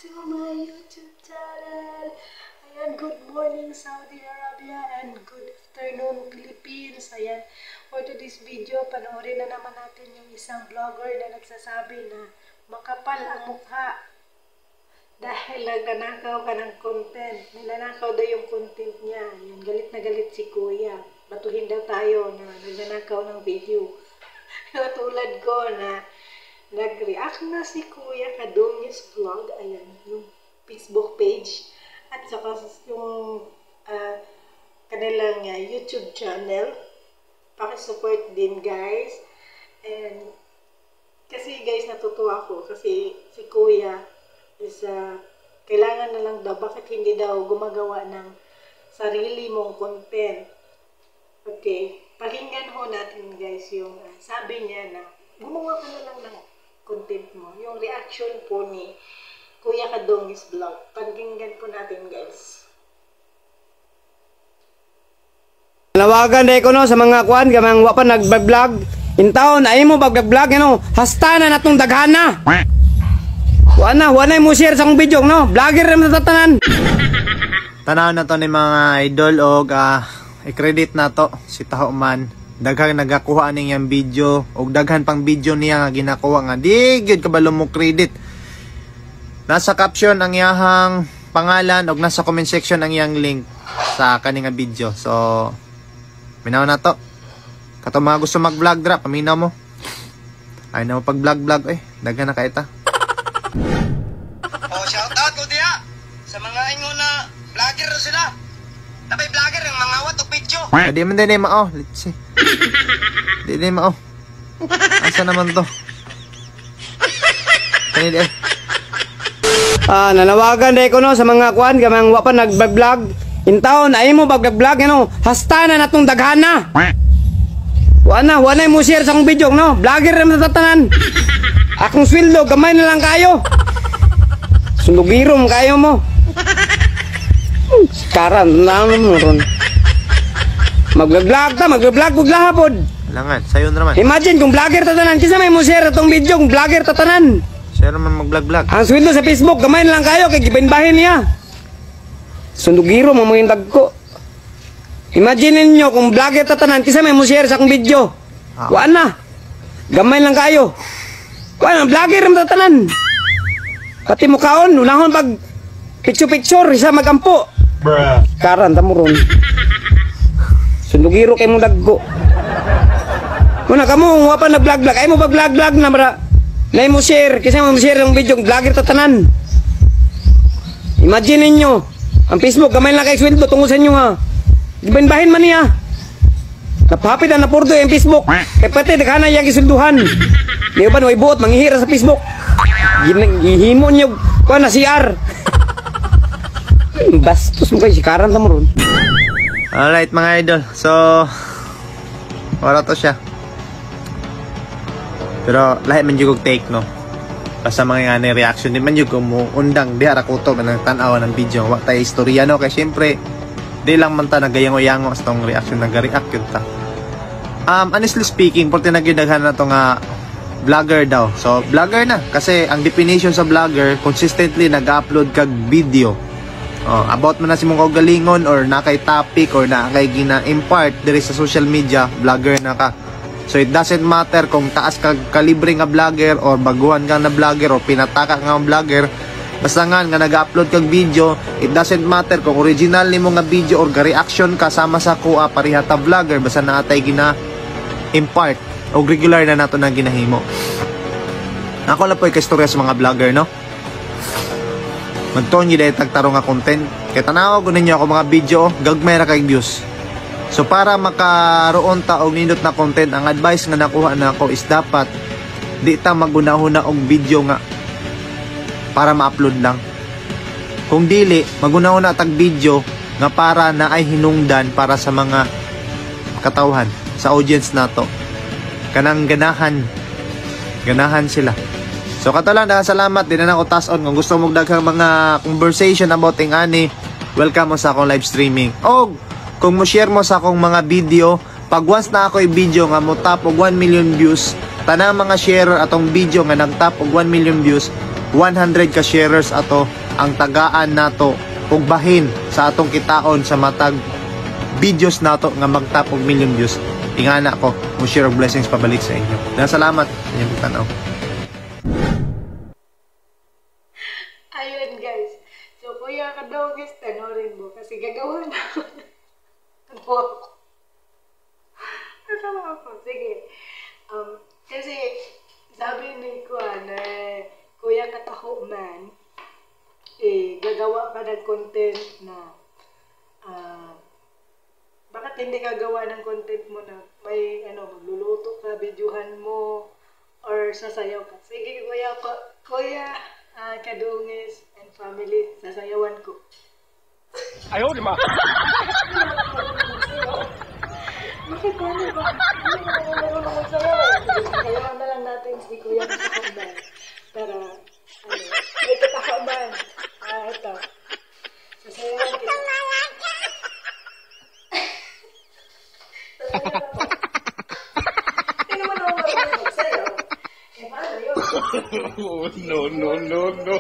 to my YouTube channel. Ayan, good morning Saudi Arabia and good afternoon Philippines. Ayan, for today's video, panoorin na naman natin yung isang vlogger na nagsasabi na makapal ang mukha dahil nagnanakaw ka ng content. Nilanakaw daw yung content niya. Ayan, galit na galit si Kuya. Batuhin daw tayo na nagnanakaw ng video. Tulad ko na nag-react na si Kuya Kadungis Vlog, ayan, yung Facebook page, at saka yung kanilang YouTube channel. Pakisupport din, guys. And kasi guys, natutuwa ako kasi si Kuya is kailangan na lang daw, bakit hindi daw gumagawa ng sarili mong content. Okay, pakinggan ho natin guys yung sabi niya na gumawa ka na lang ng content mo. Yung reaction po ni Kuya Kadungis Vlog. Pakinggan po natin guys. Nawagan day ko no sa mga kwan gamang wa pa nag-vlog. In taon ay mo pag-vlog ano, hasta na natong daghana. Wa na mo share sa akong video no. Vlogger ra matatanan. Tanaw na to ni mga idol og i-credit na to si taho man. Daghang nagakuha niyang video og daghan pang video niya nga ginakuha nga di gyud kabalo mo credit. Nasa caption ang iyahang pangalan og nasa comment section ang iyang link sa kaning video. So minaw na to. Kato mga gusto mag-vlog dra, paminaw mo. Ay na mo pag-vlog daghan na kaita. Oh, shout out ko diya sa mga ingon na vlogger sila. Tapay vlogger ang mga wat og video. Di man din mao, let's see. Di mao. Asa naman to? Kani di. Nanawagan day ko no sa mga kwan gamang wa pa nag-vlog. In taon ay mo pag-vlog ano, hasta na natong daghana. Wa na mo share sa akong video no. Vlogger ra matatanan. Akong sweldo gamay na lang kayo. Sundugirom kayo mo. Karan lang mo ron. Mag-vlog ug lahapod. Langan, sayon naman. Imagine kung vlogger tatanan, kisa may mo share atong video kung vlogger tatanan. Share naman mag-vlog. Ang sweldo sa Facebook gamay na lang kayo kay gibahin niya. Sundugiro mo mga dagko. Imagine niyo kung vlogger tatanan, kisa may mo share sa akong video. Wa na. Gamay lang kayo. Wa na vlogger mo tatanan. Pati mo kaon, unahon pag picture isa magampo. Karan ta mo ron. Sundugiro kay mong dagko. Muna kamo wa pa nag-vlog ay mo pag-vlog na mara. Nay mo share kasi mo share ang video vlogger tatanan. Imagine ninyo, ang Facebook gamay lang kay sweldo tungod sa inyo ha. Gibahin man niya. Napapit na napurdo yung Facebook. Kay pati daghana yang gisulduhan. Di ba way buot manghihira sa Facebook. Gihimo niyo kuha na CR. Bastos mo kayo si Karan ta mo ron. Alright mga idol, so wala to siya. Pero lahat man yung take no. Basta mga nga reaction di man yung undang di harakuto ka ng tanawa ng video. Wak tayo istorya no, kaya syempre di lang man ta nagayango-yango sa tong reaction nag-react yun ta. Honestly speaking, porte nagyudaghan na to nga vlogger daw. So vlogger na, kasi ang definition sa vlogger, consistently nag-upload kag video. About man na si mong kaugalingon or na kay topic or na kay gina-impart diri sa social media, vlogger na ka. So it doesn't matter kung taas ka kalibre nga vlogger or baguhan ka na vlogger or pinataka nga vlogger, basta nga nag-upload kag video, it doesn't matter kung original nimo nga video or ga-reaction ka sama sa kuha pareha ta vlogger, basta naatay gina-impart o regular na nato na ginahimo. Ako lang po ikastorya sa mga vlogger no. Magtuon yun tagtaro nga content. Kaya tanaw ko ninyo ako mga video, gagmay ra kay views. So para makaroon ta og nindot na content, ang advice nga nakuha na ako is dapat di ta magunahuna og video nga para ma-upload lang. Kung dili, magunahuna tag video nga para na ay hinungdan para sa mga katawhan, sa audience nato. Kanang ganahan sila. So katalang salamat din na ako tason kung gusto mong daghang mga conversation about ting ani, welcome mo sa akong live streaming. O kung mo share mo sa akong mga video, pag once na ako i-video nga mo top og 1 million views, tanang mga sharer atong video nga nag top og 1 million views, 100 ka sharers ato ang tagaan nato ug bahin sa atong kitaon sa matag videos nato nga mag-top og million views. Ingana ko mo share og blessings pabalik sa inyo. Salamat sa inyong tanaw. Ayun guys. So kuya ka daw guys, tanorin mo kasi gagawa na ako. Kasama ako. Sige. Kasi sabi ni Kuya na kuya kataho man, gagawa ka ng content na bakit hindi ka gawa ng content mo na may magluluto ka, videohan mo, or sasayaw ka. Sige kuya Kadungis and family, sasayawan ko. Ayaw, di ma. Bakit ano ba? Hindi ko magsayaw. Sasayawan na lang natin si kuya Katahoman. Para, may Katahoman. Ito. Sasayawan kita. Hindi naman ako marunong magsayaw. Paano yun? No. Sayawan na lang.